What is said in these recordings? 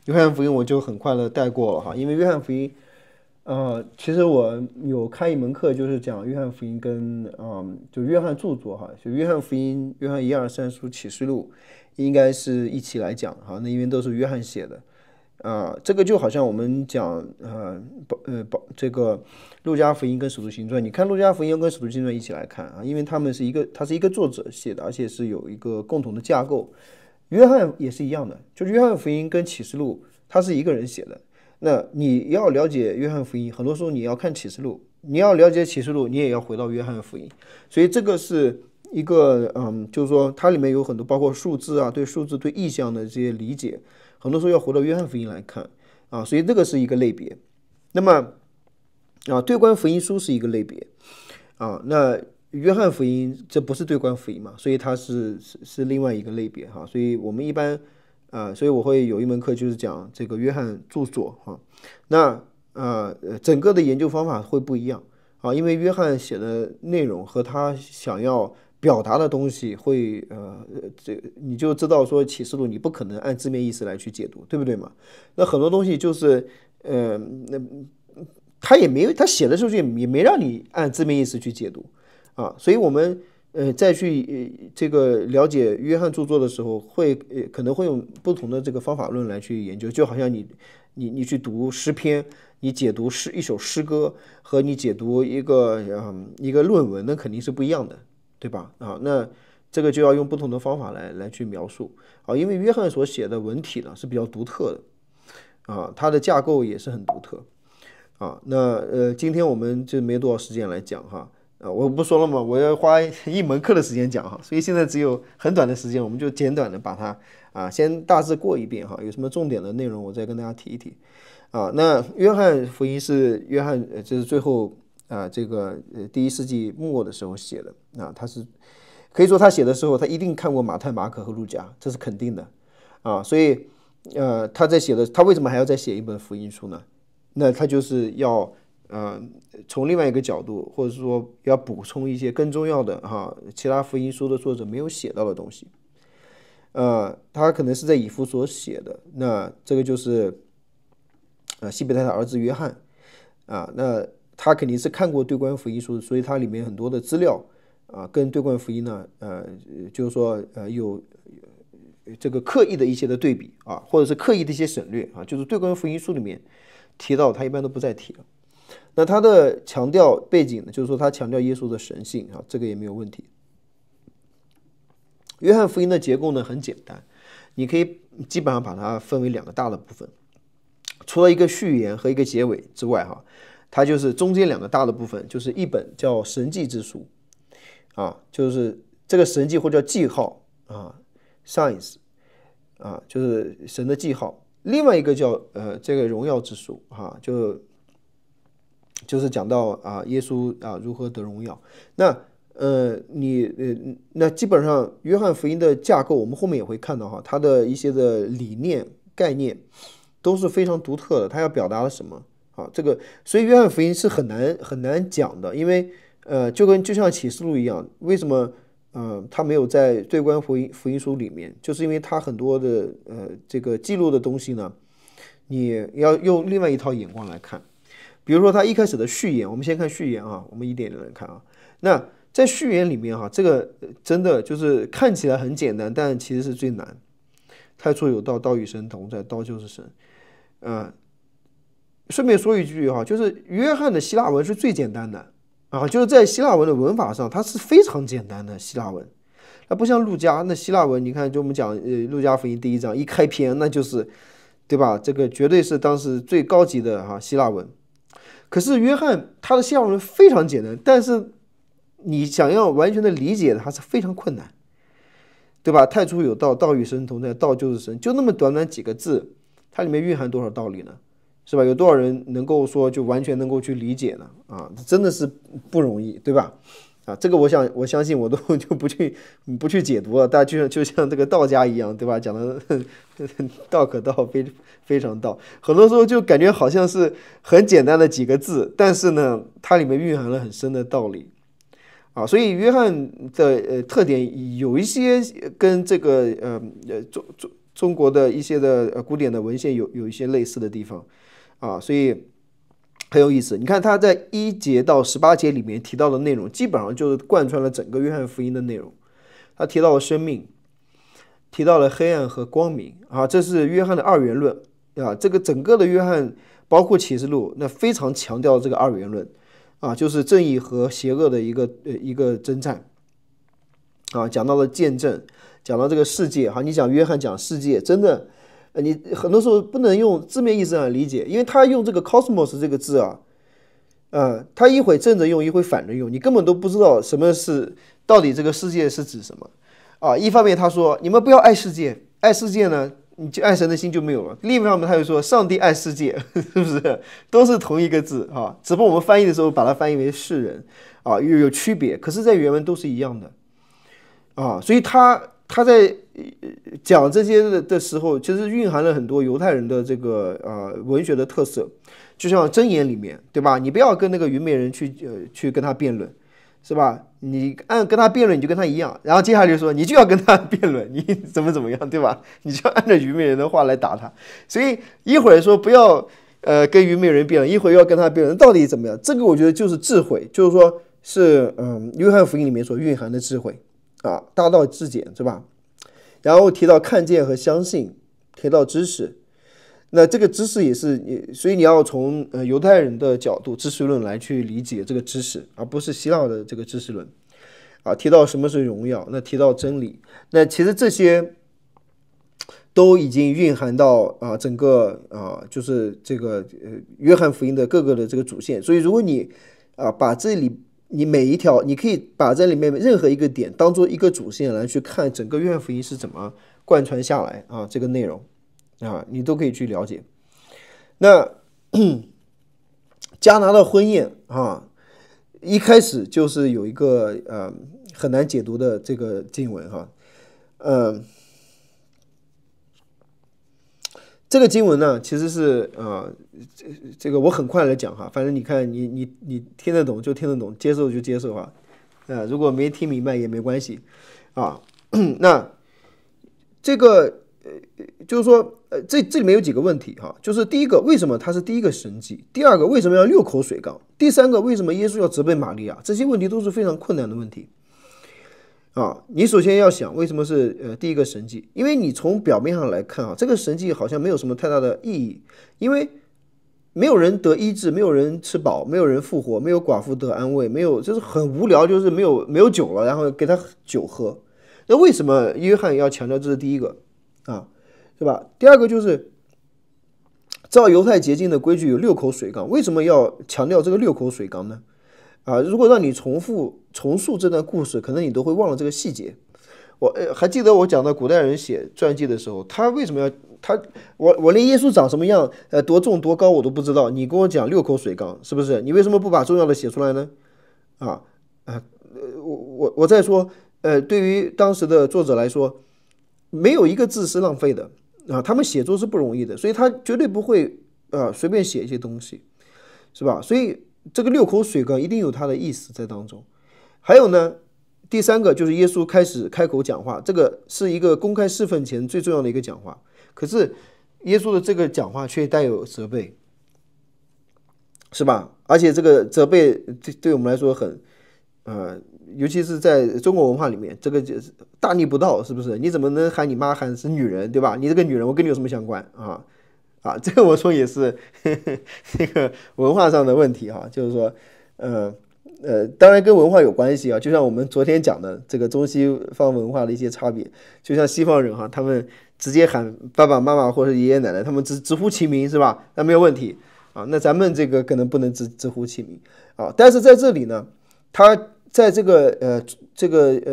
约翰福音我就很快的带过了哈，因为约翰福音，其实我有开一门课就是讲约翰福音跟就约翰著作哈，就约翰福音、约翰一二三书、启示录，应该是一起来讲哈，那因为都是约翰写的。这个就好像我们讲这个路加福音跟使徒行传，你看路加福音跟使徒行传一起来看啊，因为他是一个作者写的，而且是有一个共同的架构。约翰也是一样的，就是约翰福音跟启示录，他是一个人写的。那你要了解约翰福音，很多时候你要看启示录；你要了解启示录，你也要回到约翰福音。所以这个是一个就是说它里面有很多包括数字啊，对数字、对意象的这些理解。很多时候要回到约翰福音来看啊，所以这个是一个类别。那么对观福音书是一个类别那约翰福音这不是对观福音嘛，所以它是另外一个类别哈。所以我们一般所以我会有一门课就是讲这个约翰著作哈。那整个的研究方法会不一样因为约翰写的内容和他想要表达的东西会你就知道说启示录你不可能按字面意思来去解读，对不对嘛？那很多东西就是他写的时候也没让你按字面意思去解读所以我们再去这个了解约翰著作的时候，可能会用不同的这个方法论来去研究，就好像你去读诗篇，你解读一首诗歌和你解读一个论文，那肯定是不一样的。对吧？那这个就要用不同的方法来去描述因为约翰所写的文体呢是比较独特的它的架构也是很独特那今天我们就没多少时间来讲哈我不说了嘛，我要花一门课的时间讲所以现在只有很短的时间，我们就简短的把它先大致过一遍有什么重点的内容我再跟大家提一提那约翰福音是约翰这是最后这个第1世纪末的时候写的他是可以说他写的时候，他一定看过马太、马可和路加，这是肯定的所以他为什么还要再写一本福音书呢？那他就是要从另外一个角度，或者说要补充一些更重要的其他福音书的作者没有写到的东西他可能是在以弗所写的，那这个就是西比泰的儿子约翰那他肯定是看过对观福音书，所以它里面很多的资料跟对观福音呢就是说有这个刻意的一些的对比或者是刻意的一些省略就是对观福音书里面提到他一般都不再提了。那他的强调背景呢，就是说他强调耶稣的神性这个也没有问题。约翰福音的结构呢很简单，你可以基本上把它分为2个大的部分，除了一个序言和一个结尾之外它就是中间2个大的部分，就是一本叫神迹之书就是这个神迹或叫记号signs就是神的记号。另外一个叫这个荣耀之书就是讲到耶稣如何得荣耀。那那基本上约翰福音的架构我们后面也会看到它的一些的理念概念都是非常独特的，它要表达了什么这个所以约翰福音是很难讲的，因为就像启示录一样，为什么他没有在对观福音书里面，就是因为他很多的这个记录的东西呢，你要用另外一套眼光来看。比如说他一开始的序言，我们先看序言我们一点点来看那在序言里面这个真的就是看起来很简单，但其实是最难。太初有道，道与神同在，道就是神。顺便说一句就是约翰的希腊文是最简单的就是在希腊文的文法上，它是非常简单的希腊文。它不像路加，那希腊文你看，就我们讲路加福音第1章一开篇，那就是对吧？这个绝对是当时最高级的希腊文。可是约翰他的希腊文非常简单，但是你想要完全的理解它是非常困难，对吧？太初有道，道与神同在，道就是神，就那么短短几个字，它里面蕴含多少道理呢？是吧？有多少人能够说就完全能够去理解呢？真的是不容易，对吧？这个我相信我都就不去解读了，大家就像这个道家一样，对吧？讲的道可道，非常道，很多时候就感觉好像是很简单的几个字，但是呢，它里面蕴含了很深的道理所以约翰的特点有一些跟这个中国的一些的古典的文献有一些类似的地方啊，所以很有意思。你看他在1节到18节里面提到的内容，基本上就是贯穿了整个约翰福音的内容。他提到了生命，提到了黑暗和光明啊，这是约翰的二元论啊。这个整个的约翰包括启示录，那非常强调这个二元论啊，就是正义和邪恶的一个征战啊。讲到了见证，讲到这个世界哈，你讲约翰讲世界，真的，你很多时候不能用字面意思上理解，因为他用这个 cosmos 这个字啊，他一会正着用，一会反着用，你根本都不知道什么是到底这个世界是指什么啊。一方面他说你们不要爱世界，爱世界呢，你就爱神的心就没有了。另一方面他又说上帝爱世界，是不是都是同一个字啊？只不过我们翻译的时候把它翻译为世人啊，又有区别，可是在原文都是一样的啊。所以他在讲这些的时候，其实蕴含了很多犹太人的这个文学的特色，就像箴言里面，对吧？你不要跟那个愚昧人去跟他辩论，是吧？你跟他辩论，你就跟他一样。然后接下来就说你就要跟他辩论，你怎么样，对吧？你就按照愚昧人的话来打他。所以一会儿说不要跟愚昧人辩论，一会儿要跟他辩论，到底怎么样？这个我觉得就是智慧，就是说是约翰福音里面所蕴含的智慧啊，大道至简，是吧？然后提到看见和相信，提到知识，那这个知识也是，所以你要从犹太人的角度知识论来去理解这个知识，而不是希腊的这个知识论啊。提到什么是荣耀，那提到真理，那其实这些都已经蕴含到整个就是这个约翰福音的各个的这个主线。所以如果你把这里你每一条，你可以把这里面任何一个点当做一个主线来去看整个约翰福音是怎么贯穿下来啊，这个内容啊，你都可以去了解。那迦拿的婚宴啊，一开始就是有一个很难解读的这个经文哈，这个经文呢，其实是这个我很快来讲哈，反正你看你听得懂就听得懂，接受就接受哈，如果没听明白也没关系啊。那这个就是说这里面有几个问题哈，就是第一个，为什么它是第一个神迹？第二个，为什么要6口水缸？第三个，为什么耶稣要责备玛利亚？这些问题都是非常困难的问题啊。你首先要想为什么是第一个神迹？因为你从表面上来看啊，这个神迹好像没有什么太大的意义，因为没有人得医治，没有人吃饱，没有人复活，没有寡妇得安慰，没有，就是很无聊，就是没有酒了，然后给他酒喝。那为什么约翰要强调这是第一个啊，是吧？第二个就是照犹太洁净的规矩有6口水缸，为什么要强调这个6口水缸呢？如果让你重述这段故事，可能你都会忘了这个细节。我还记得我讲到古代人写传记的时候，他为什么要我连耶稣长什么样，多重多高我都不知道，你跟我讲6口水缸，是不是？你为什么不把重要的写出来呢？我再说，对于当时的作者来说，没有一个字是浪费的啊，他们写作是不容易的，所以他绝对不会随便写一些东西，是吧？所以这个6口水缸一定有它的意思在当中。还有呢，第三个就是耶稣开口讲话，这个是一个公开侍奉前最重要的一个讲话，可是耶稣的这个讲话却带有责备，是吧？而且这个责备对我们来说很尤其是在中国文化里面，这个就是大逆不道，是不是？你怎么能喊你妈喊是女人，对吧？你这个女人，我跟你有什么相关啊？这个我说也是这个文化上的问题哈，就是说，当然跟文化有关系啊，就像我们昨天讲的这个中西方文化的一些差别，就像西方人哈，他们直接喊爸爸妈妈或者爷爷奶奶，他们直呼其名，是吧？那没有问题啊。那咱们这个可能不能直呼其名啊，但是在这里呢，他在这个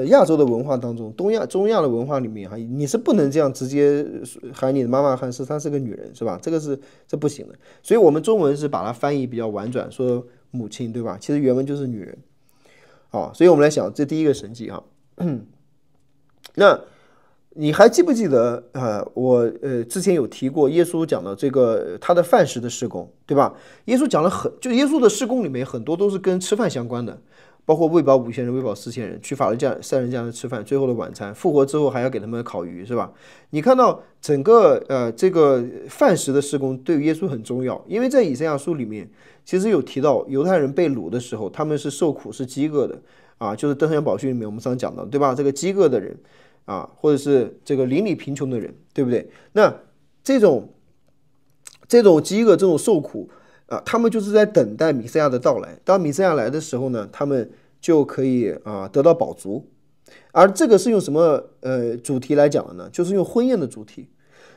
亚洲的文化当中，中亚的文化里面你是不能这样直接喊你的妈妈喊她是个女人，是吧？这不行的。所以我们中文是把它翻译比较婉转，说母亲，对吧？其实原文就是女人所以我们来想这第一个神迹那你还记不记得我之前有提过耶稣讲的这个他的饭食的事工，对吧？耶稣讲了就耶稣的事工里面很多都是跟吃饭相关的，包括喂饱5000人、喂饱4000人，去法利赛人家吃饭，最后的晚餐，复活之后还要给他们烤鱼，是吧？你看到整个这个饭食的事工对于耶稣很重要，因为在以赛亚书里面其实有提到犹太人被掳的时候，他们是受苦是饥饿的啊，就是登山宝训里面我们常讲的，对吧？这个饥饿的人啊，或者是这个邻里贫穷的人，对不对？那这种饥饿、这种受苦啊，他们就是在等待弥赛亚的到来。当弥赛亚来的时候呢，他们就可以得到饱足。而这个是用什么主题来讲的呢？就是用婚宴的主题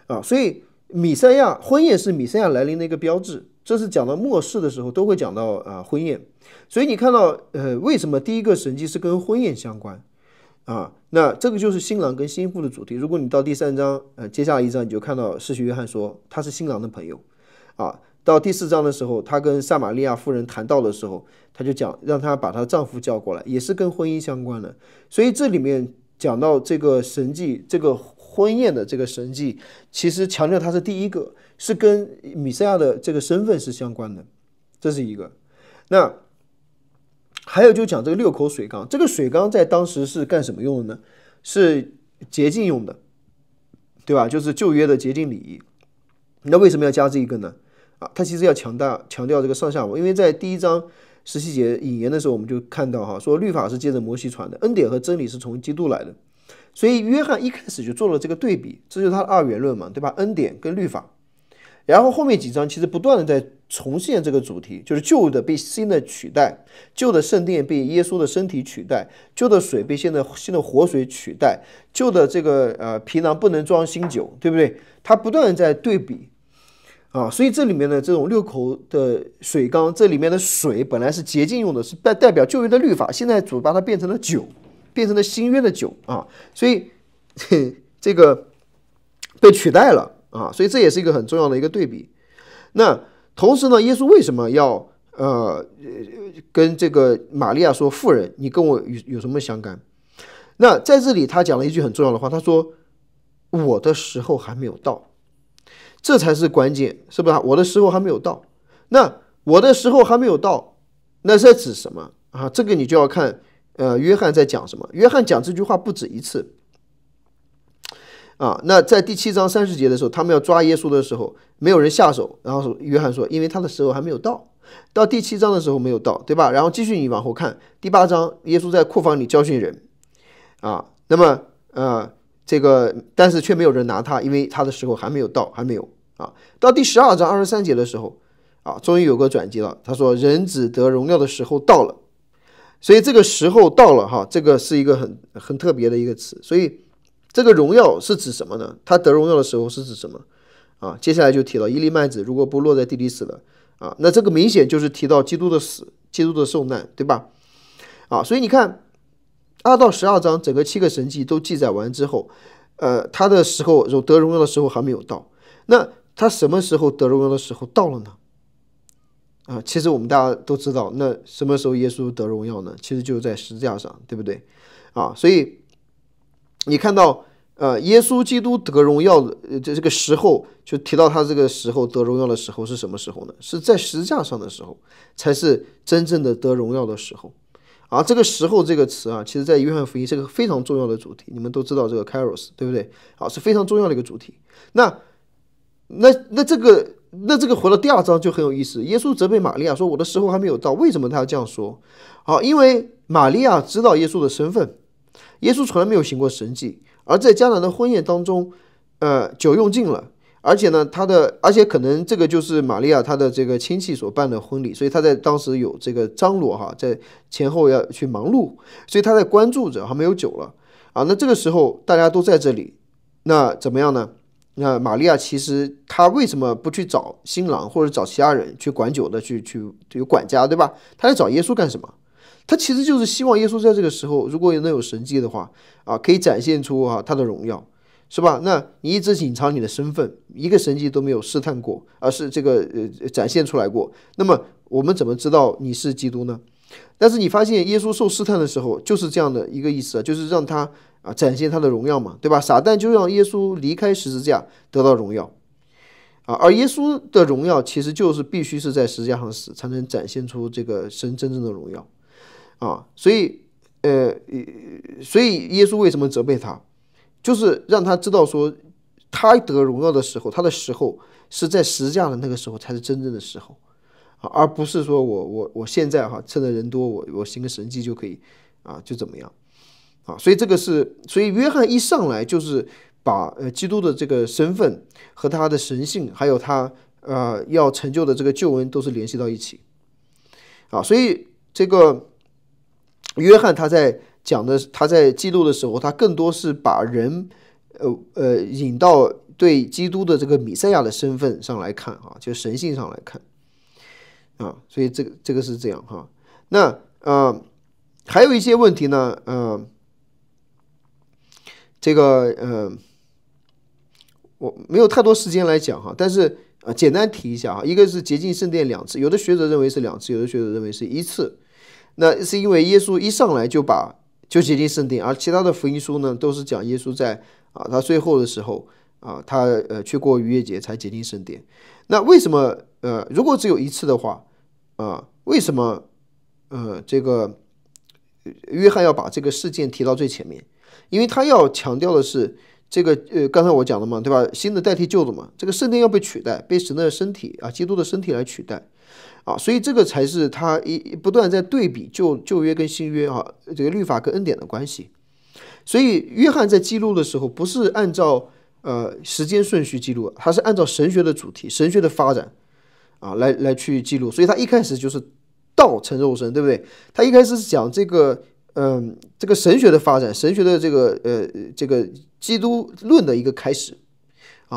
啊。所以弥赛亚婚宴是弥赛亚来临的一个标志。这是讲到末世的时候都会讲到婚宴。所以你看到为什么第一个神迹是跟婚宴相关啊？那这个就是新郎跟新妇的主题。如果你到第3章接下来一章，你就看到施洗约翰说他是新郎的朋友啊。到第4章的时候，他跟撒玛利亚妇人谈道的时候，他就讲让他把他丈夫叫过来，也是跟婚姻相关的。所以这里面讲到这个神迹，这个婚宴的这个神迹，其实强调它是第一个，是跟弥赛亚的这个身份是相关的，这是一个。那还有就讲这个6口水缸，这个水缸在当时是干什么用的呢？是洁净用的，对吧？就是旧约的洁净礼仪。那为什么要加这一个呢？他其实要强调这个上下文，因为在第1章17节引言的时候，我们就看到说律法是借着摩西传的，恩典和真理是从基督来的。所以约翰一开始就做了这个对比，这就是他的二元论嘛，对吧？恩典跟律法。然后后面几章其实不断的在重现这个主题，就是旧的被新的取代，旧的圣殿被耶稣的身体取代，旧的水被新的活水取代，旧的这个皮囊不能装新酒，对不对？他不断的在对比啊，所以这里面的这种6口的水缸，这里面的水本来是洁净用的，是代表旧约的律法，现在主把它变成了酒，变成了新约的酒啊，所以这个被取代了啊，所以这也是一个很重要的一个对比。那同时呢，耶稣为什么要跟这个玛利亚说，妇人，你跟我有什么相干？那在这里他讲了一句很重要的话，他说我的时候还没有到。这才是关键，是不是？我的时候还没有到。那我的时候还没有到，那是在指什么啊？这个你就要看约翰在讲什么。约翰讲这句话不止一次啊。那在第7章30节的时候，他们要抓耶稣的时候，没有人下手，然后约翰说，因为他的时候还没有到。到第7章的时候没有到，对吧？然后继续你往后看，第8章耶稣在库房里教训人啊。那么这个但是却没有人拿他，因为他的时候还没有到，还没有啊。到第12章23节的时候啊，终于有个转机了。他说人子得荣耀的时候到了。所以这个时候到了哈，这个是一个很特别的一个词。所以这个荣耀是指什么呢？他得荣耀的时候是指什么啊？接下来就提到一粒麦子如果不落在地里死了啊，那这个明显就是提到基督的死，基督的受难，对吧？啊，所以你看2到12章整个7个神迹都记载完之后，他的时候得荣耀的时候还没有到。那他什么时候得荣耀的时候到了呢？其实我们大家都知道，那什么时候耶稣得荣耀呢？其实就在十字架上，对不对？所以你看到耶稣基督得荣耀的这个时候，就提到他这个时候得荣耀的时候是什么时候呢？是在十字架上的时候，才是真正的得荣耀的时候。这个时候这个词其实在约翰福音是个非常重要的主题，你们都知道这个 Kairos， 对不对？是非常重要的一个主题。那这个回到第2章就很有意思，耶稣责备玛利亚说我的时候还没有到。为什么他要这样说？因为玛利亚知道耶稣的身份，耶稣从来没有行过神迹，而在迦南的婚宴当中酒用尽了，而且可能这个就是玛利亚她的这个亲戚所办的婚礼，所以她在当时有这个张罗在前后要去忙碌，所以她在关注着，还没有酒了那这个时候大家都在这里，那怎么样呢？那玛利亚其实她为什么不去找新郎或者找其他人去管酒的去有管家，对吧？她来找耶稣干什么？她其实就是希望耶稣在这个时候如果能有神迹的话可以展现出他的荣耀，是吧？那你一直隐藏你的身份，一个神迹都没有试探过，而是这个展现出来过，那么我们怎么知道你是基督呢？但是你发现耶稣受试探的时候就是这样的一个意思就是让他展现他的荣耀嘛，对吧？撒旦就让耶稣离开十字架得到荣耀而耶稣的荣耀其实就是必须是在十字架上死才能展现出这个神真正的荣耀所以耶稣为什么责备他，就是让他知道说，他得荣耀的时候，他的时候是在十字架的那个时候才是真正的时候，而不是说我现在趁着人多，我行个神迹就可以就怎么样所以约翰一上来就是把基督的这个身份和他的神性，还有他要成就的这个救恩都是联系到一起所以这个约翰他在记录的时候，他更多是把人引到对基督的这个弥赛亚的身份上来看就神性上来看所以这个是这样那还有一些问题呢这个我没有太多时间来讲但是简单提一下一个是洁净圣殿2次，有的学者认为是2次，有的学者认为是1次。那是因为耶稣一上来就洁净圣殿，而其他的福音书呢都是讲耶稣在他最后的时候他去过逾越节才洁净圣殿。那为什么如果只有1次的话为什么这个约翰要把这个事件提到最前面？因为他要强调的是这个刚才我讲了嘛，对吧？新的代替旧的嘛，这个圣殿要被取代，被神的身体基督的身体来取代所以这个才是他不断在对比旧约跟新约这个律法跟恩典的关系。所以约翰在记录的时候不是按照时间顺序记录，他是按照神学的主题、神学的发展来去记录。所以他一开始就是道成肉身，对不对？他一开始是讲这个神学的发展，神学的这个基督论的一个开始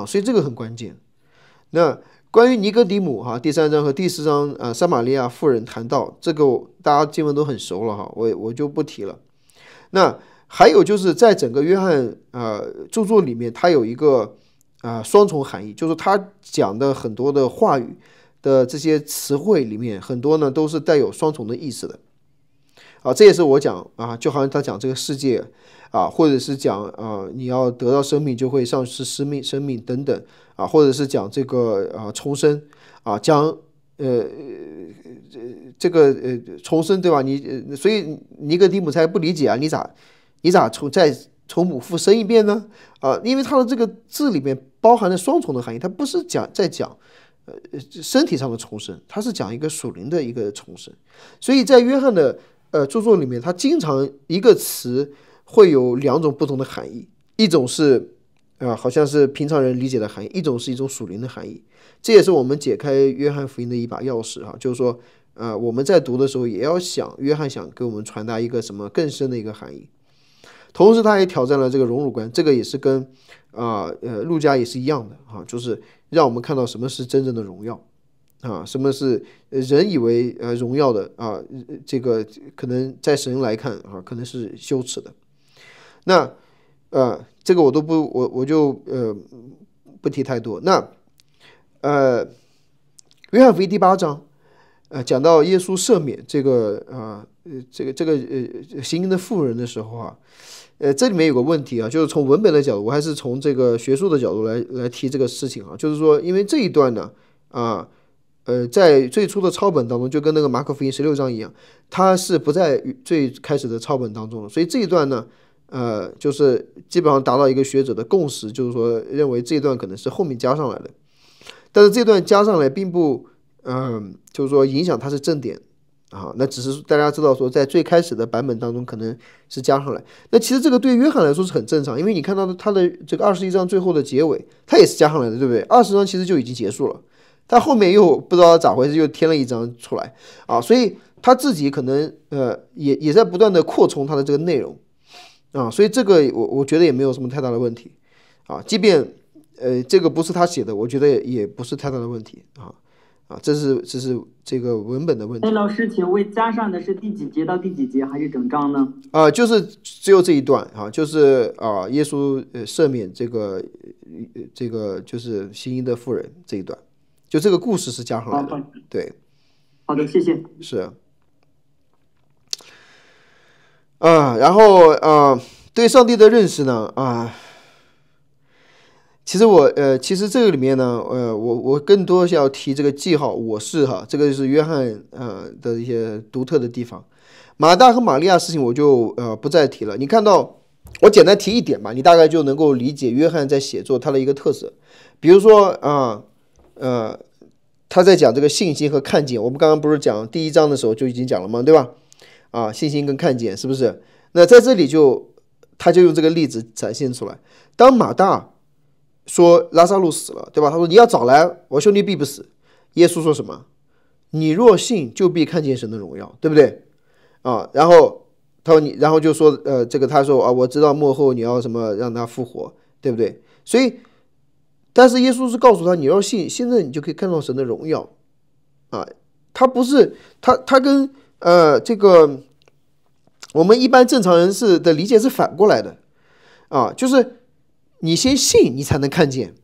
所以这个很关键。那关于尼哥底母第3章和第4章撒玛利亚妇人谈到这个，大家经文都很熟了我就不提了。那还有就是在整个约翰著作里面，它有一个双重含义，就是他讲的很多的话语的这些词汇里面，很多呢都是带有双重的意思的这也是我讲就好像他讲这个世界或者是讲你要得到生命就会丧失生命等等或者是讲这个重生讲这个重生，对吧？所以尼哥底母才不理解你咋从母腹生一遍呢因为他的这个字里面包含了双重的含义，他不是在讲身体上的重生，他是讲一个属灵的一个重生。所以在约翰的著作里面，他经常一个词会有2种不同的含义，一种是好像是平常人理解的含义，一种是一种属灵的含义。这也是我们解开约翰福音的一把钥匙就是说我们在读的时候也要想约翰想给我们传达一个什么更深的一个含义。同时他也挑战了这个荣辱观，这个也是跟路加也是一样的就是让我们看到什么是真正的荣耀什么是人以为荣耀的这个可能在神来看可能是羞耻的。那这个我就不提太多。那约翰福音第8章讲到耶稣赦免这个行淫的妇人的时候这里面有个问题就是从文本的角度，我还是从这个学术的角度来提这个事情就是说因为这一段呢在最初的抄本当中，就跟那个马可福音16章一样，它是不在最开始的抄本当中的，所以这一段呢就是基本上达到一个学者的共识，就是说认为这一段可能是后面加上来的，但是这段加上来并不就是说影响它是正典那只是大家知道说在最开始的版本当中可能是加上来。那其实这个对约翰来说是很正常，因为你看到他的这个21章最后的结尾，他也是加上来的，对不对？20章其实就已经结束了，他后面又不知道咋回事又添了一章出来所以他自己可能也在不断的扩充他的这个内容所以这个我觉得也没有什么太大的问题即便这个不是他写的，我觉得也不是太大的问题这是这个文本的问题。老师，请问加上的是第几节到第几节，还是整章呢？就是只有这一段就是耶稣赦免这个就是行淫的妇人这一段，就这个故事是加上来的。对，好的，谢谢。是然后对上帝的认识呢其实这个里面呢，我更多是要提这个记号，我是哈，这个是约翰的一些独特的地方。马大和玛利亚事情我就不再提了。你看到我简单提一点吧，你大概就能够理解约翰在写作他的一个特色。比如说他在讲这个信心和看见，我们刚刚不是讲第1章的时候就已经讲了吗？对吧？信心跟看见是不是？那在这里他就用这个例子展现出来。当马大说拉萨路死了，对吧？他说你要早来，我兄弟必不死。耶稣说什么？你若信，就必看见神的荣耀，对不对？然后他说然后就说他说我知道末后你要什么让他复活，对不对？所以，但是耶稣是告诉他你要信，现在你就可以看到神的荣耀他不是他跟这个我们一般正常人士的理解是反过来的就是你先信，你才能看见，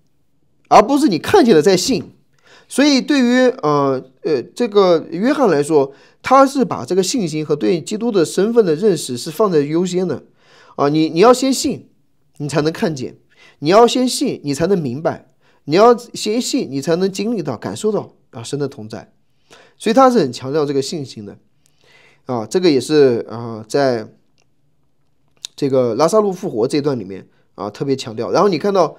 而不是你看见了再信。所以对于这个约翰来说，他是把这个信心和对基督的身份的认识是放在优先的你要先信，你才能看见；你要先信，你才能明白；你要先信，你才能经历到、感受到神的同在。所以他是很强调这个信心的这个也是在这个拉萨路复活这段里面特别强调。然后你看到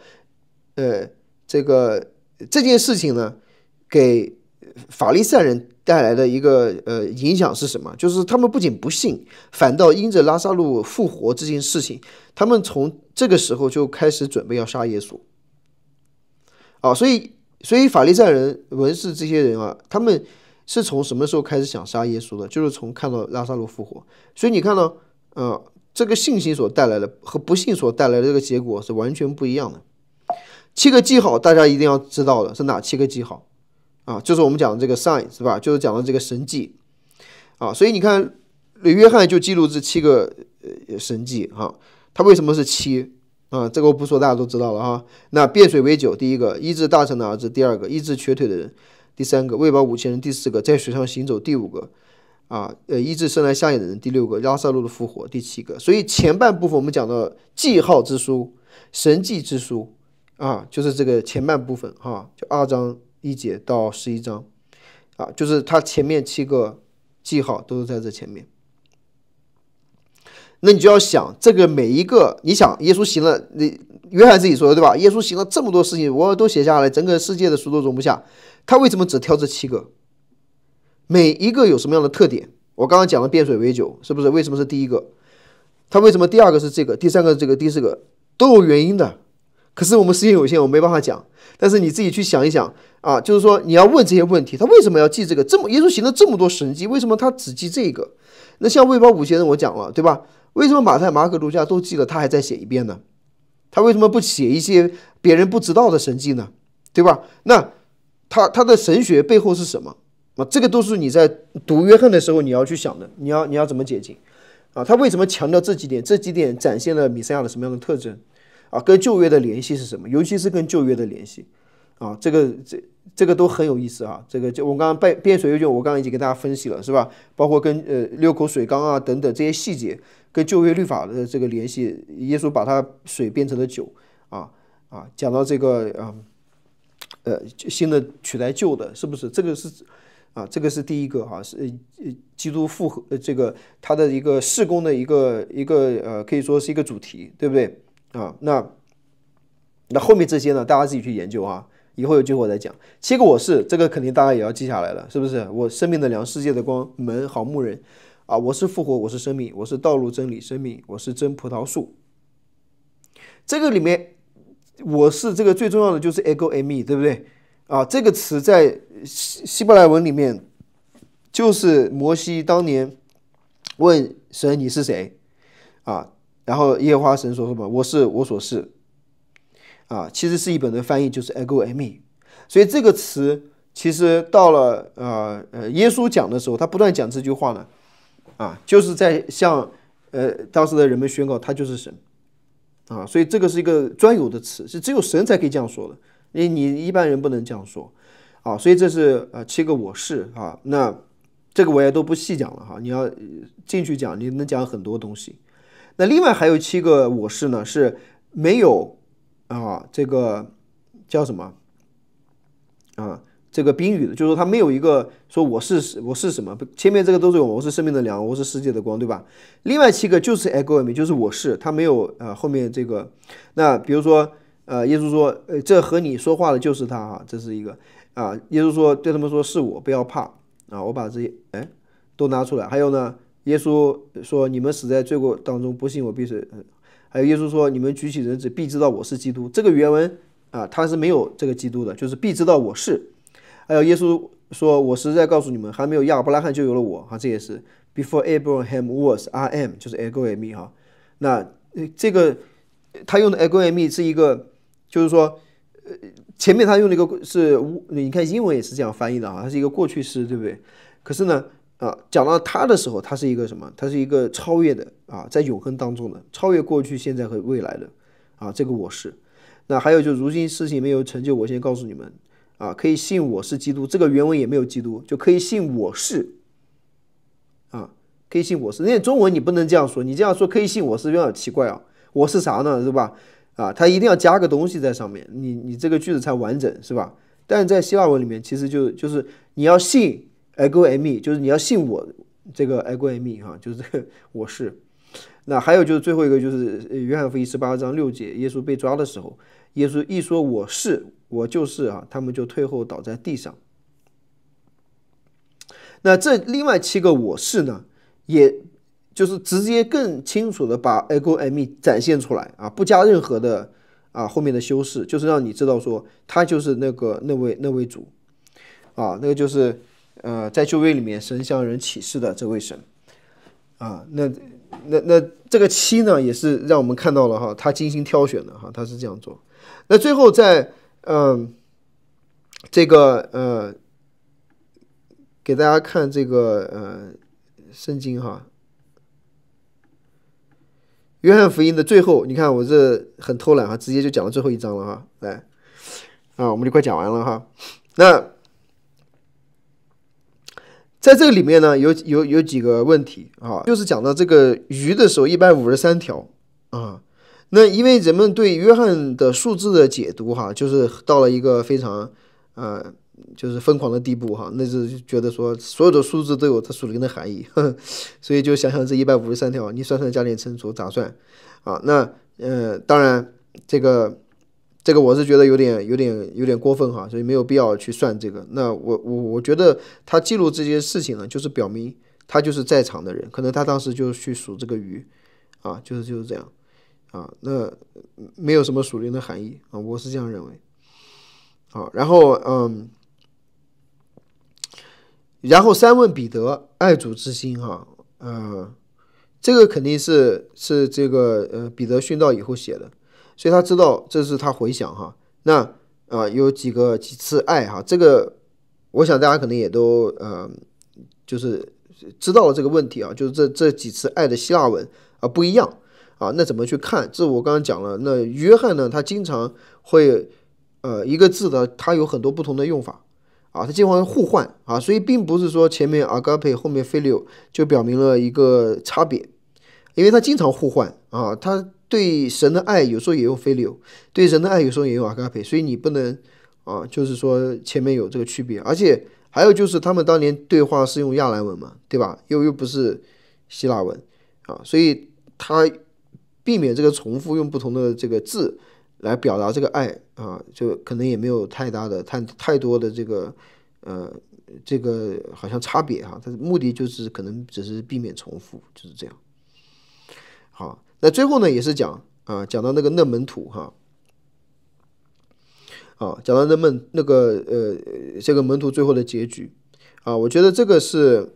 这件事情呢，给法利赛人带来的一个影响是什么？就是他们不仅不信，反倒因着拉萨路复活这件事情，他们从这个时候就开始准备要杀耶稣所以法利赛人、文士这些人他们是从什么时候开始想杀耶稣的？就是从看到拉萨路复活。所以你看到这个信心所带来的和不信所带来的这个结果是完全不一样的。7个记号大家一定要知道的是哪7个记号就是我们讲的这个 sign 是吧？就是讲的这个神迹所以你看约翰就记录这7个神迹他为什么是7这个我不说大家都知道了那变水为酒第1个，医治大臣的儿子第2个，医治瘸腿的人第3个，喂饱5000人第4个，在水上行走第5个医治生来瞎眼的人第6个，拉撒路的复活第7个。所以前半部分我们讲到记号之书、神迹之书就是这个前半部分就2章1节到11章就是它前面7个记号都是在这前面。那你就要想这个每一个，你想耶稣行了，约翰自己说的对吧？耶稣行了这么多事情，我都写下来，整个世界的书都容不下，他为什么只挑这7个？每一个有什么样的特点？我刚刚讲了变水为酒，是不是？为什么是第1个？他为什么第2个是这个，第3个是这个，第4个都有原因的。可是我们时间有限，我没办法讲。但是你自己去想一想就是说你要问这些问题，他为什么要记这个？耶稣行了这么多神迹，为什么他只记这个？那像喂饱5000人我讲了，对吧？为什么马太、马可、路加都记了，他还在写一遍呢？他为什么不写一些别人不知道的神迹呢？对吧？那他的神学背后是什么？这个都是你在读约翰的时候你要去想的，你要怎么解经他为什么强调这几点？这几点展现了弥赛亚的什么样的特征跟旧约的联系是什么？尤其是跟旧约的联系这个都很有意思这个就我刚刚变水为酒，我刚刚已经给大家分析了，是吧？包括跟6口水缸等等这些细节，跟旧约律法的这个联系，耶稣把它水变成了酒讲到这个新的取代旧的，是不是？这个是第1个是基督复活这个他的一个事工的一个可以说是一个主题，对不对那后面这些呢，大家自己去研究以后有机会我再讲。7个我是，这个肯定大家也要记下来了，是不是？我生命的粮，世界的光，门，好牧人我是复活，我是生命，我是道路真理生命，我是真葡萄树。这个里面我是这个最重要的就是 ego eimi， 对不对这个词在希伯来文里面就是摩西当年问神你是谁然后耶和华神说什么？我是我所是其实是一本的翻译就是 ego eimi。 所以这个词其实到了耶稣讲的时候，他不断讲这句话呢就是在向当时的人们宣告他就是神所以这个是一个专有的词，是只有神才可以这样说的，你一般人不能这样说所以这是7个我是那这个我也都不细讲了你要进去讲，你能讲很多东西。那另外还有7个我是呢，是没有这个叫什么这个宾语的，就是说他没有一个说我是什么，前面这个都是我是生命的粮，我是世界的光，对吧？另外7个就是 ego eimi， 就是我是，他没有后面这个。那比如说耶稣说这和你说话的就是他这是一个耶稣说对他们说是我，不要怕我把这些都拿出来。还有呢，耶稣说你们死在罪过当中，不信我必死。还有耶稣说你们举起人子必知道我是基督，这个原文他是没有这个基督的，就是必知道我是。还有耶稣说我实在告诉你们，还没有亚伯拉罕就有了我这也是 before Abraham was I am， 就是 ego eimi。 那这个他用的 ego eimi 是一个，就是说前面他用的一个是，你看英文也是这样翻译的它是一个过去式，对不对？可是呢讲到他的时候，他是一个什么？他是一个超越的在永恒当中的，超越过去现在和未来的这个我是。那还有就如今事情没有成就，我先告诉你们可以信我是基督，这个原文也没有基督，就可以信我是可以信我是。因为中文你不能这样说，你这样说可以信我是有点奇怪我是啥呢，是吧？他一定要加个东西在上面，你这个句子才完整，是吧？但是在希腊文里面其实就是你要信 ego eimi， 就是你要信我这个 ego eimi 就是这个我是。那还有就是最后一个就是约翰福音18章6节，耶稣被抓的时候，耶稣一说我是我就是他们就退后倒在地上。那这另外7个我是呢，也就是直接更清楚的把 ego eimi 展现出来不加任何的后面的修饰，就是让你知道说他就是那位主那个就是在旧约里面神向人启示的这位神那这个7呢，也是让我们看到了他精心挑选的他是这样做。那最后在这个给大家看这个圣经约翰福音的最后，你看我这很偷懒直接就讲到最后一章了来我们就快讲完了那在这个里面呢，有几个问题就是讲到这个鱼的时候153条那因为人们对约翰的数字的解读就是到了一个非常就是疯狂的地步那是觉得说所有的数字都有它属灵的含义所以就想想这153条，你算算加减乘除咋算那当然这个我是觉得有点过分所以没有必要去算这个。那我觉得他记录这些事情呢，就是表明他就是在场的人，可能他当时就去数这个鱼就是这样那没有什么属灵的含义我是这样认为然后三问彼得爱主之心这个肯定是这个彼得殉道以后写的，所以他知道这是他回想那有几次爱这个我想大家可能也都就是知道了这个问题就是这几次爱的希腊文不一样那怎么去看？这我刚刚讲了。那约翰呢，他经常会一个字的他有很多不同的用法他经常会互换所以并不是说前面 agape 后面 phileo 就表明了一个差别，因为他经常互换他对神的爱有时候也用 phileo， 对人的爱有时候也用 agape， 所以你不能就是说前面有这个区别。而且还有就是他们当年对话是用亚兰文嘛，对吧？又不是希腊文所以他避免这个重复用不同的这个字来表达这个爱就可能也没有太多的这个好像差别它的目的就是可能只是避免重复，就是这样。好，那最后呢也是讲到那个嫩门徒讲到那个这个门徒最后的结局我觉得这个是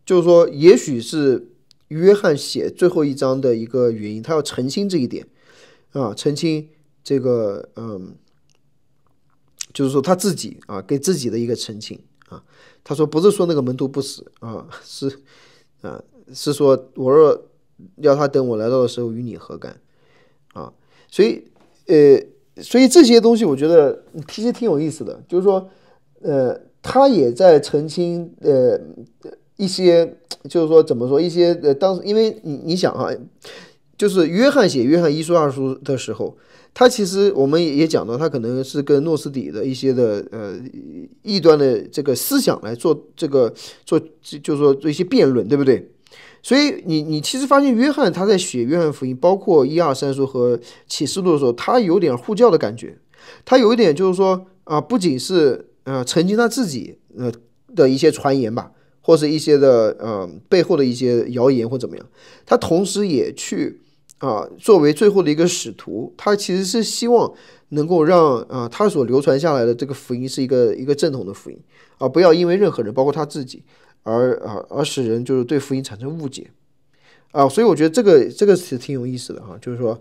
就是说也许是约翰写最后一章的一个原因，他要澄清这一点澄清这个就是说他自己给自己的一个澄清他说不是说那个门徒不死是说我若要他等我来到的时候与你何干所以这些东西我觉得其实挺有意思的，就是说他也在澄清一些就是说怎么说一些当时因为你想就是约翰写约翰一书二书的时候，他其实我们也讲到，他可能是跟诺斯底的一些的异端的这个思想来做就是说做一些辩论，对不对？所以你其实发现约翰他在写约翰福音，包括一二三书和启示录的时候，他有点护教的感觉，他有一点就是说不仅是澄清他自己的一些传言吧，或是一些的背后的一些谣言或怎么样，他同时也去作为最后的一个使徒，他其实是希望能够让他所流传下来的这个福音是一个正统的福音不要因为任何人，包括他自己而使人就是对福音产生误解所以我觉得这个是挺有意思的就是说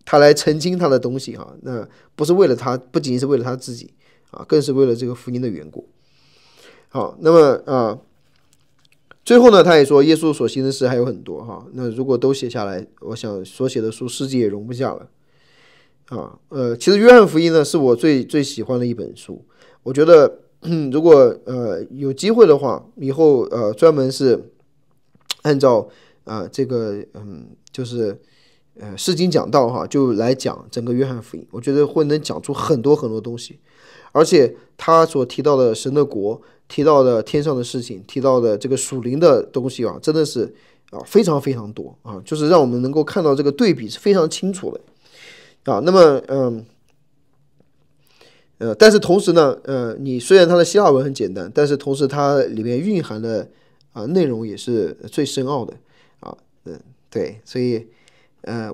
他来澄清他的东西那不是为了他，不仅是为了他自己更是为了这个福音的缘故。好，那么最后呢，他也说耶稣所行的事还有很多那如果都写下来，我想所写的书世界也容不下了其实约翰福音呢是我最喜欢的一本书，我觉得如果有机会的话，以后专门是按照这个就是释经讲道就来讲整个约翰福音，我觉得会能讲出很多很多东西，而且他所提到的神的国，提到的天上的事情，提到的这个属灵的东西真的是非常非常多就是让我们能够看到这个对比是非常清楚的那么但是同时呢你虽然它的希腊文很简单，但是同时它里面蕴含的内容也是最深奥的对，所以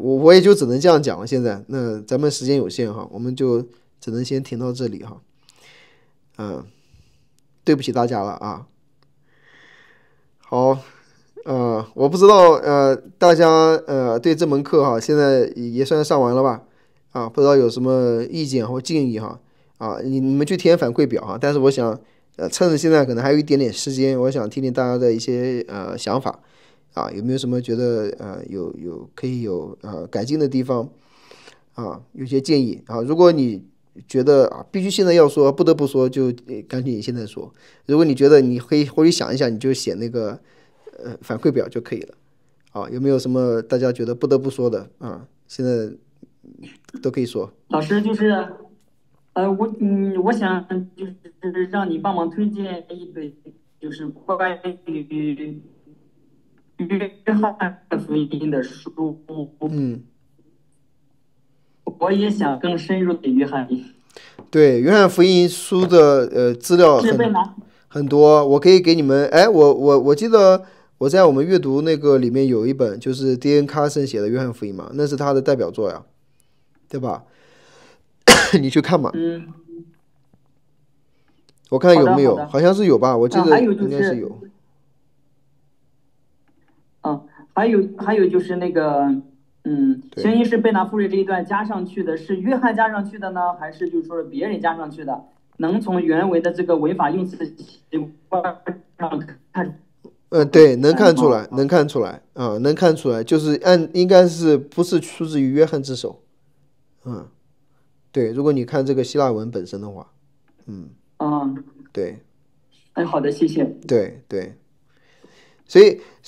我也就只能这样讲了。现在那咱们时间有限我们就只能先停到这里对不起大家了好我不知道大家对这门课现在也算上完了吧不知道有什么意见或建议你们去填反馈表但是我想趁着现在可能还有一点点时间，我想听听大家的一些想法有没有什么觉得可以有改进的地方有些建议如果你觉得必须现在要说，不得不说，就赶紧现在说。如果你觉得你可以回去想一想，你就写那个反馈表就可以了有没有什么大家觉得不得不说的现在都可以说。老师就是我想就是让你帮忙推荐一本就是关于约翰福音的书我也想更深入的约翰福音。对，约翰福音书的资料很多，我可以给你们。我记得我在我们阅读那个里面有一本，就是 D.N. 卡森写的约翰福音嘛，那是他的代表作呀，对吧？你去看嘛。我看有没有，好像是有吧，我记得应该是有。还有就是那个行医是贝纳富瑞这一段加上去的，是约翰加上去的呢，还是就是说别人加上去的？能从原文的这个违法用词的习惯上看？对，能看出来，能看出来能看出来，就是应该是不是出自于约翰之手，对，如果你看这个希腊文本身的话，对，好的，谢谢。对，所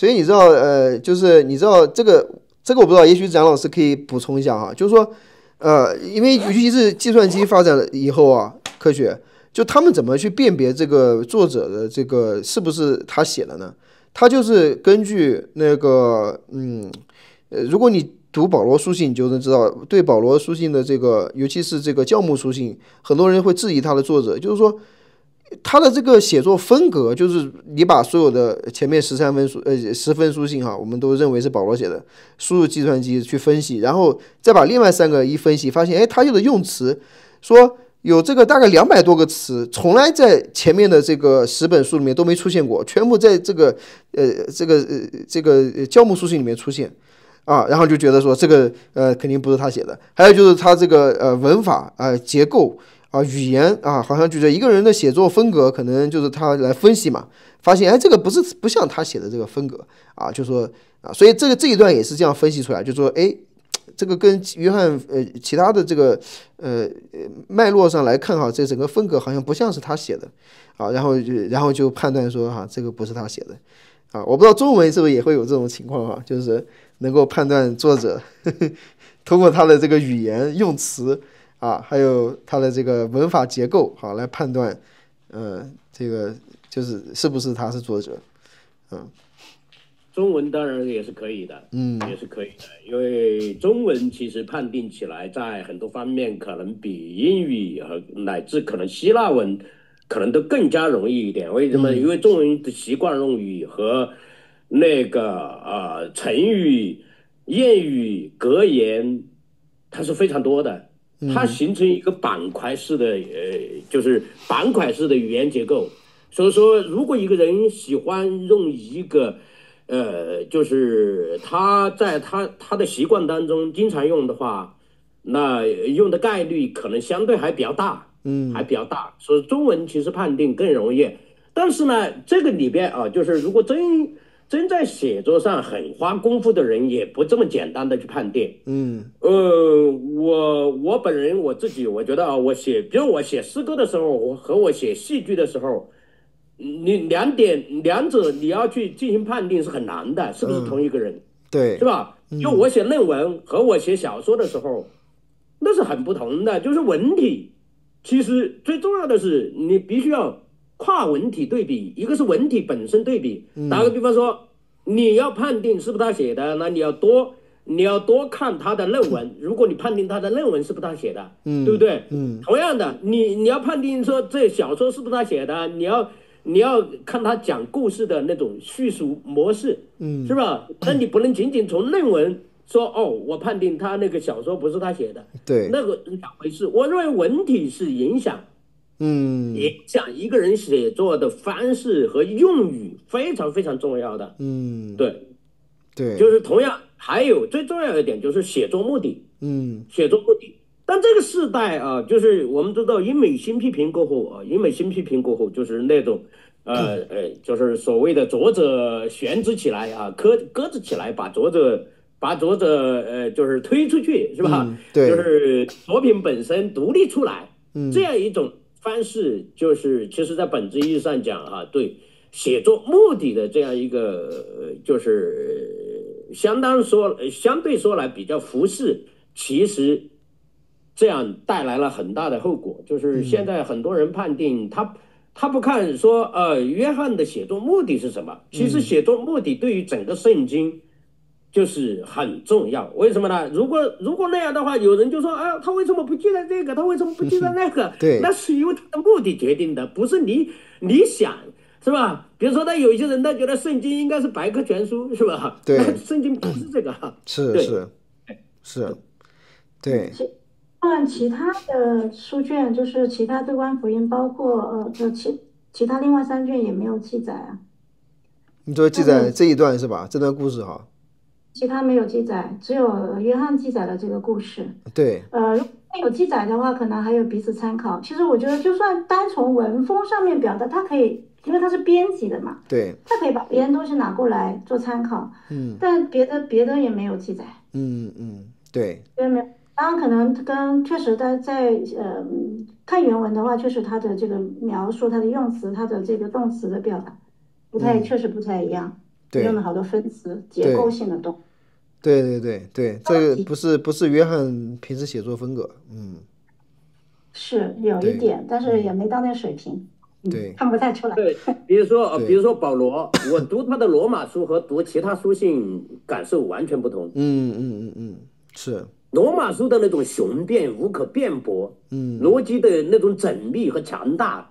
以你知道就是你知道这个我不知道，也许蒋老师可以补充一下就是说因为尤其是计算机发展了以后科学就他们怎么去辨别这个作者的这个是不是他写的呢？他就是根据那个如果你读保罗书信，你就能知道，对保罗书信的这个，尤其是这个教牧书信，很多人会质疑他的作者，就是说他的这个写作风格，就是你把所有的前面10分书信我们都认为是保罗写的，输入计算机去分析，然后再把另外3个一分析，发现他用的用词说有这个大概200多个词，从来在前面的这个10本书里面都没出现过，全部在这个教牧书信里面出现然后就觉得说这个肯定不是他写的。还有就是他这个文法结构语言好像觉得一个人的写作风格可能就是他来分析嘛，发现这个不像他写的这个风格就说所以这一段也是这样分析出来，就说这个跟约翰其他的这个脉络上来看这整个风格好像不像是他写的然后就判断说这个不是他写的啊，我不知道中文是不是也会有这种情况啊，就是能够判断作者通过他的这个语言用词啊，还有他的这个文法结构，好来判断，这个就是是不是他是作者，中文当然也是可以的，也是可以的，因为中文其实判定起来在很多方面可能比英语和乃至可能希腊文可能都更加容易一点。为什么？因为中文的习惯用语和那个成语、谚语、格言，它是非常多的，它形成一个板块式的就是板块式的语言结构。所以说，如果一个人喜欢用一个就是他在他的习惯当中经常用的话，那用的概率可能相对还比较大，还比较大。所以中文其实判定更容易，但是呢，这个里边啊，就是如果真在写作上很花功夫的人，也不这么简单的去判定。我本人我自己我觉得啊，比如我写诗歌的时候，我写戏剧的时候。你两者你要去进行判定是很难的，是不是同一个人？对，是吧？就我写论文和我写小说的时候，那是很不同的。就是文体，其实最重要的是你必须要跨文体对比，一个是文体本身对比。打个比方说，你要判定是不是他写的，那你要多看他的论文。如果你判定他的论文是不是他写的，对不对？同样的，你要判定说这小说是不是他写的，你要看他讲故事的那种叙述模式，是吧？那你不能仅仅从论文说哦，我判定他那个小说不是他写的，对，那个两回事。我认为文体是影响一个人写作的方式和用语非常非常重要的。对，就是同样还有最重要一点就是写作目的，写作目的。但这个时代啊，就是我们知道英美新批评过后，就是那种就是所谓的作者悬置起来啊，搁置起来，把作者就是推出去，是吧？对，就是作品本身独立出来，这样一种方式，就是其实在本质意义上讲啊，对写作目的的这样一个就是相对说来比较服饰，其实。这样带来了很大的后果，就是现在很多人判定他不看说约翰的写作目的是什么，其实写作目的对于整个圣经就是很重要。为什么呢？如果那样的话，有人就说啊，他为什么不记得这个？他为什么不记得那个？对，那是因为他的目的决定的，不是你想。是吧？比如说，有一些人他觉得圣经应该是百科全书，是吧？对，那圣经不是这个。是，对。按其他的书卷，就是其他对观福音，包括其他另外3卷也没有记载啊。你说记载这一段是吧？这段故事哈。其他没有记载，只有约翰记载了这个故事。对。如果有记载的话，可能还有彼此参考。其实我觉得，就算单从文风上面表达，它可以，因为它是编辑的嘛。对。它可以把别人东西拿过来做参考。但别的也没有记载。对。没有。当然，可能确实在看原文的话，确实它的这个描述、它的用词、它的这个动词的表达，确实不太一样。用了好多分词，结构性的动。对，这个不是约翰平时写作风格。是有一点，但是也没到那水平。对，看不太出来。对，比如说保罗，我读他的罗马书和读其他书信感受完全不同。是。罗马书的那种雄辩无可辩驳，逻辑的那种缜密和强大，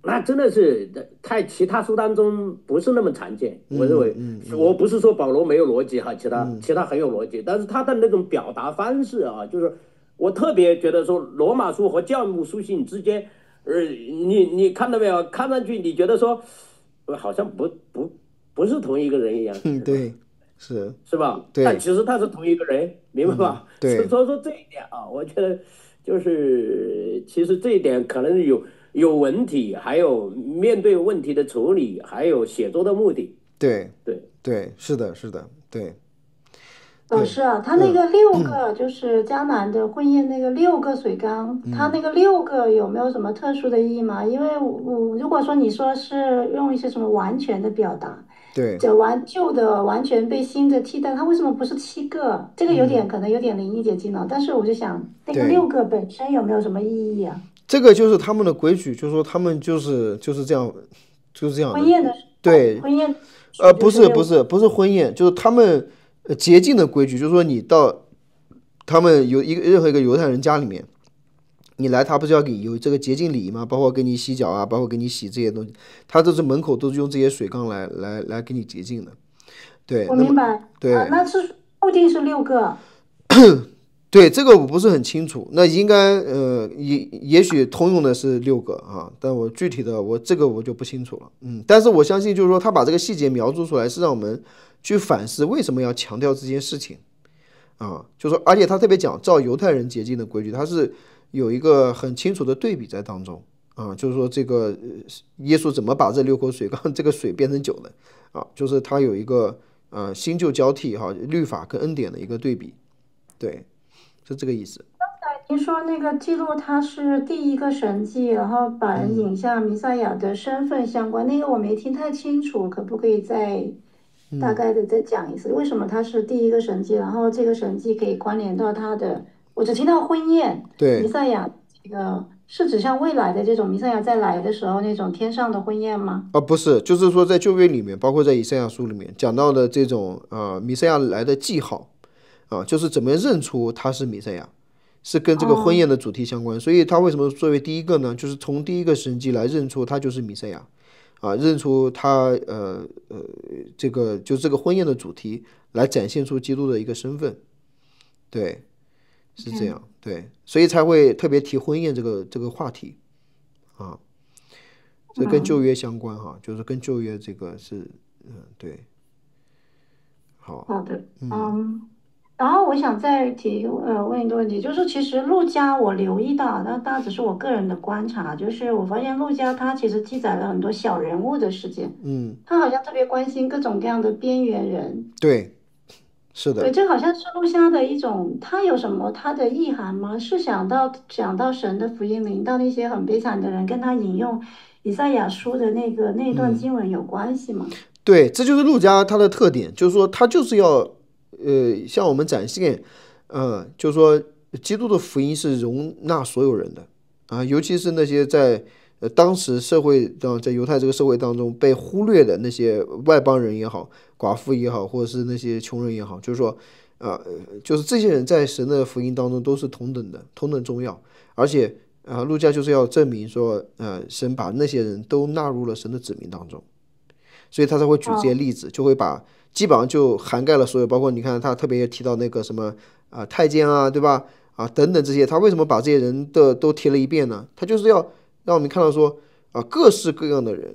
那真的是在其他书当中不是那么常见。我认为，我不是说保罗没有逻辑哈，其他很有逻辑，但是他的那种表达方式啊，就是我特别觉得说罗马书和教牧书信之间，你看到没有？看上去你觉得说，好像不是同一个人一样。对。是吧？对，但其实他是同一个人，明白吧？对。所以说这一点啊，我觉得就是其实这一点可能有文体，还有面对问题的处理，还有写作的目的。对，是的，对。是啊，他那个6个就是迦南的婚宴那个6个水缸，他那个6个有没有什么特殊的意义吗？因为如果说你说是用一些什么完全的表达。对，旧的完全被新的替代，它为什么不是7个？这个可能有点灵异解经了，但是我就想，那个6个本身有没有什么意义啊？这个就是他们的规矩，就是说他们就是这样，就是这样的。婚宴的对，婚宴，不是婚宴，就是他们洁净的规矩，就是说你到他们任何一个犹太人家里面，你来他不是要给有这个洁净礼仪吗？包括给你洗脚啊，包括给你洗这些东西，他这是门口都是用这些水缸来给你洁净的。对，我明白。对，那是固定是6个。对，这个我不是很清楚，那应该也许通用的是6个啊，但我具体的这个我就不清楚了。但是我相信就是说他把这个细节描述出来，是让我们去反思为什么要强调这件事情啊，就是说，而且他特别讲照犹太人洁净的规矩，他是有一个很清楚的对比在当中啊，就是说这个耶稣怎么把这6口水缸这个水变成酒的啊，就是他有一个新旧交替哈，律法跟恩典的一个对比，对。是这个意思。刚才您说那个记录它是第一个神迹，然后把人引向弥赛亚的身份相关，那个我没听太清楚，可不可以再大概的再讲一次？为什么它是第一个神迹？然后这个神迹可以关联到它的，我只听到婚宴，对，弥赛亚这个是指向未来的这种弥赛亚再来的时候那种天上的婚宴吗？不是，就是说在旧约里面，包括在以赛亚书里面讲到的这种弥赛亚来的记号。就是怎么认出他是弥赛亚，是跟这个婚宴的主题相关，所以他为什么作为第一个呢？就是从第一个神迹来认出他就是弥赛亚，认出他这个就这个婚宴的主题来展现出基督的一个身份，对，是这样，对，所以才会特别提婚宴这个话题啊，这跟旧约相关哈，就是跟旧约这个是对，好的，然后我想再问一个问题，就是其实路加我留意到，那当然只是我个人的观察，就是我发现路加他其实记载了很多小人物的事件，他好像特别关心各种各样的边缘人，对，是的，对，这好像是路加的一种，他有什么他的意涵吗？是讲到神的福音临到那些很悲惨的人，跟他引用以赛亚书的那段经文有关系吗？对，这就是路加他的特点，就是说他就是要。向我们展现，就是说，基督的福音是容纳所有人的啊，尤其是那些在当时社会在犹太这个社会当中被忽略的那些外邦人也好，寡妇也好，或者是那些穷人也好，就是说，就是这些人在神的福音当中都是同等的，同等重要，而且路加就是要证明说，神把那些人都纳入了神的子民当中，所以他才会举这些例子，就会把。基本上就涵盖了所有，包括你看他特别提到那个什么太监啊，对吧？等等这些，他为什么把这些人都提了一遍呢？他就是要让我们看到说各式各样的人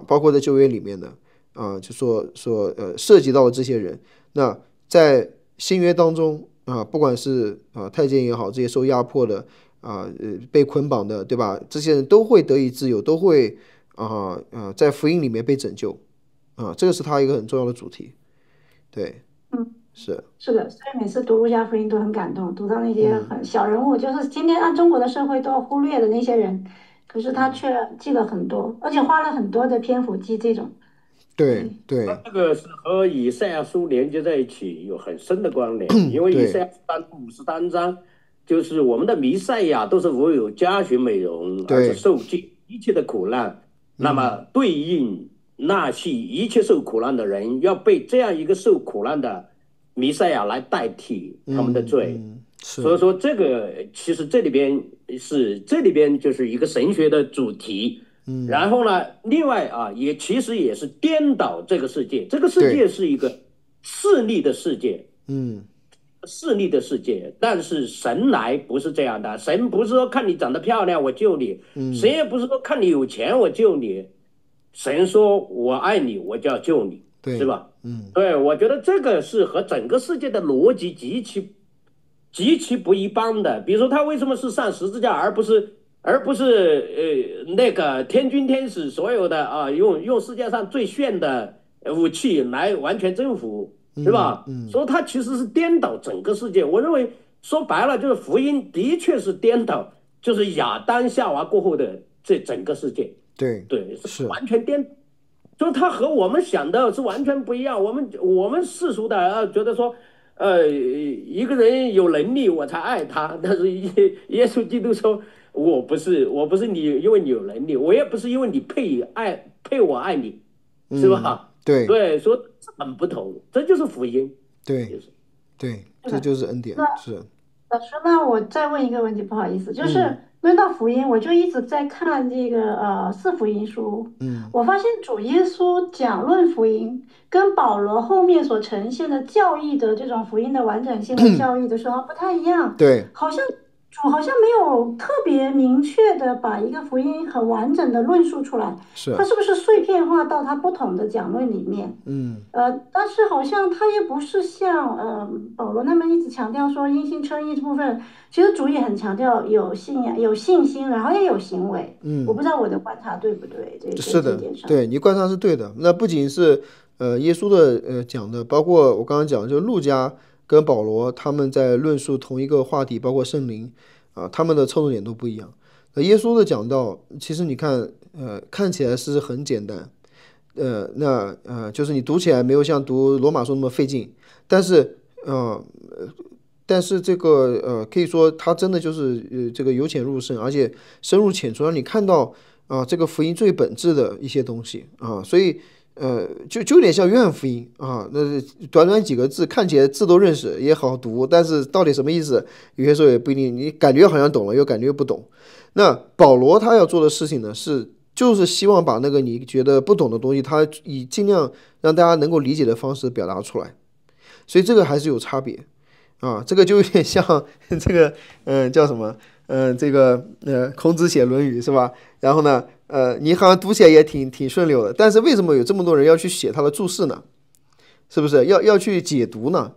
包括在旧约里面的就说涉及到了这些人。那在新约当中不管是太监也好，这些受压迫的被捆绑的，对吧？这些人都会得以自由，都会在福音里面被拯救。这个是他一个很重要的主题，对，是的，所以每次读路加福音都很感动，读到那些很小人物，就是今天按中国的社会都要忽略的那些人，可是他却记了很多，而且花了很多的篇幅记这种。对，这个是和以赛亚书连接在一起，有很深的关联，因为以赛亚书53章，就是我们的弥赛亚都是唯有加血美容，而且受尽一切的苦难，那么对应。那些一切受苦难的人要被这样一个受苦难的弥赛亚来代替他们的罪，所以说这个其实这里边就是一个神学的主题。然后呢，另外也其实也是颠倒这个世界，这个世界是一个势利的世界，势利的世界，但是神来不是这样的，神不是说看你长得漂亮我救你，神也不是说看你有钱我救你。神说我爱你我就要救你，是吧？对，我觉得这个是和整个世界的逻辑极其不一般的。比如说他为什么是上十字架而不是那个天军天使所有的用世界上最炫的武器来完全征服，是吧？所以他其实是颠倒整个世界。我认为说白了就是福音的确是颠倒，就是亚当夏娃过后的这整个世界。对，是完全颠。就是他和我们想的是完全不一样。我们世俗的觉得说，一个人有能力我才爱他，但是耶稣基督说，我不是你，因为你有能力，我也不是因为你配我爱你，是吧？对，说很不同，这就是福音。对，这就是恩典。是。老师，那我再问一个问题，不好意思，就是论到福音，我就一直在看这个四福音书。我发现主耶稣讲论福音，跟保罗后面所呈现的教义的这种福音的完整性的教义的时候不太一样。对，主好像没有特别明确的把一个福音很完整的论述出来，它是不是碎片化到它不同的讲论里面？但是好像它也不是像保罗他们一直强调说因信称义这部分，其实主也很强调有信仰、有信心，然后也有行为。我不知道我的观察对不对？是的，对，你观察是对的。那不仅是耶稣的讲的，包括我刚刚讲，就是路加跟保罗他们在论述同一个话题，包括圣灵他们的侧重点都不一样。耶稣的讲道，其实你看，看起来是很简单，就是你读起来没有像读罗马书那么费劲，但是这个可以说它真的就是这个由浅入深，而且深入浅出，让你看到这个福音最本质的一些东西所以就有点像约翰福音那短短几个字，看起来字都认识，也好读，但是到底什么意思，有些时候也不一定，你感觉好像懂了，又感觉又不懂。那保罗他要做的事情呢，就是希望把那个你觉得不懂的东西，他以尽量让大家能够理解的方式表达出来，所以这个还是有差别这个就有点像这个叫什么这个孔子写《论语》是吧？然后呢你好像读起来也挺顺溜的，但是为什么有这么多人要去写他的注释呢？是不是要去解读呢？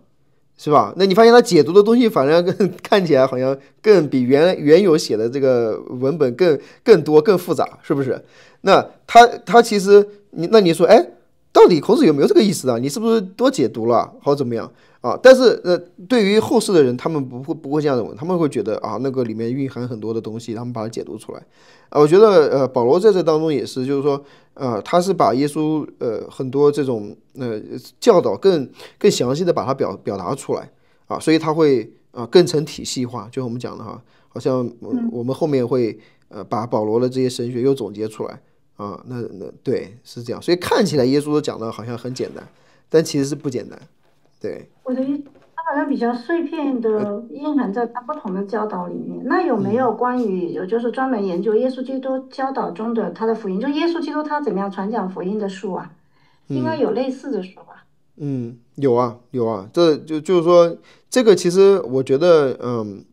是吧？那你发现他解读的东西反而看起来好像更比原有写的这个文本更多更复杂，是不是？那他其实那你说到底孔子有没有这个意思啊？你是不是多解读了或怎么样但是对于后世的人，他们不会这样认为，他们会觉得那个里面蕴含很多的东西，他们把它解读出来我觉得保罗在这当中也是，就是说他是把耶稣很多这种教导更详细的把它表达出来所以他会更成体系化，就我们讲的好像我们后面会把保罗的这些神学又总结出来那对是这样，所以看起来耶稣讲的好像很简单，但其实是不简单。对，我的意思，它好像比较碎片的蕴含在它不同的教导里面。那有没有关于就是专门研究耶稣基督教导中的他的福音，就耶稣基督他怎么样传讲福音的书应该有类似的书吧？有啊，这就是说，这个其实我觉得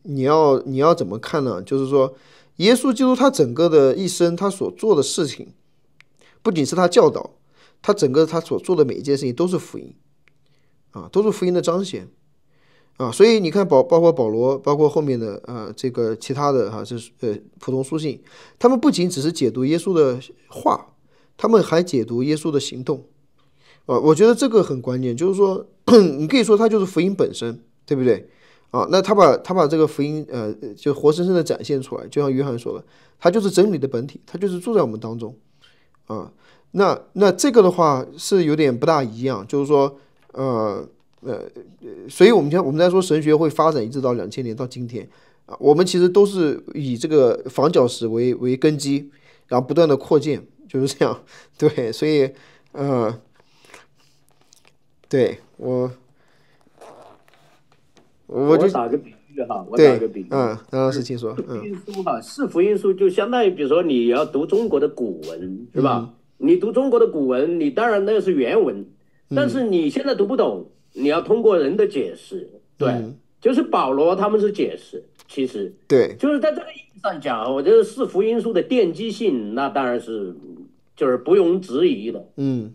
你要怎么看呢？就是说耶稣基督他整个的一生他所做的事情，不仅是他教导，他整个他所做的每一件事情都是福音都是福音的彰显所以你看包括保罗，包括后面的这个其他的普通书信，他们不仅只是解读耶稣的话，他们还解读耶稣的行动我觉得这个很关键，就是说你可以说他就是福音本身，对不对那他把这个福音就活生生的展现出来，就像约翰说的，他就是真理的本体，他就是住在我们当中那这个的话是有点不大一样，就是说所以我们在说神学会发展一直到2000年到今天我们其实都是以这个房角石为根基，然后不断的扩建，就是这样。对，所以对我打个比喻当时听说福音书是福音书，就相当于比如说你要读中国的古文是吧？你读中国的古文，你当然那是原文，但是你现在读不懂，你要通过人的解释。对，就是保罗他们是解释，其实对，就是在这个意义上讲，我觉得是福音书的奠基性，那当然是就是不容置疑的。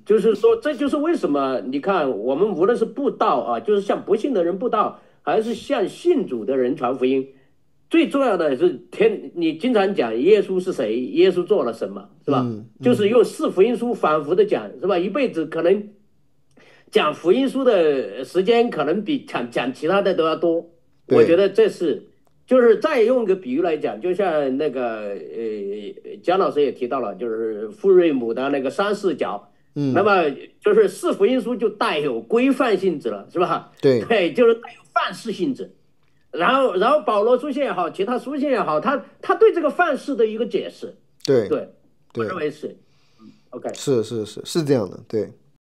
就是说这就是为什么你看我们无论是布道就是向不信的人布道，还是向信主的人传福音，最重要的是你经常讲耶稣是谁，耶稣做了什么，是吧？就是用四福音书反复的讲，是吧？一辈子可能讲福音书的时间可能比讲其他的都要多。我觉得这是就是再用一个比喻来讲，就像那个姜老师也提到了，就是傅瑞姆的那个三视角，那么就是四福音书就带有规范性质了，是吧？对，就是带有范式性质。然后保罗书信也好，其他书信也好，他对这个范式的一个解释，对，我认为是，OK，是这样的，对。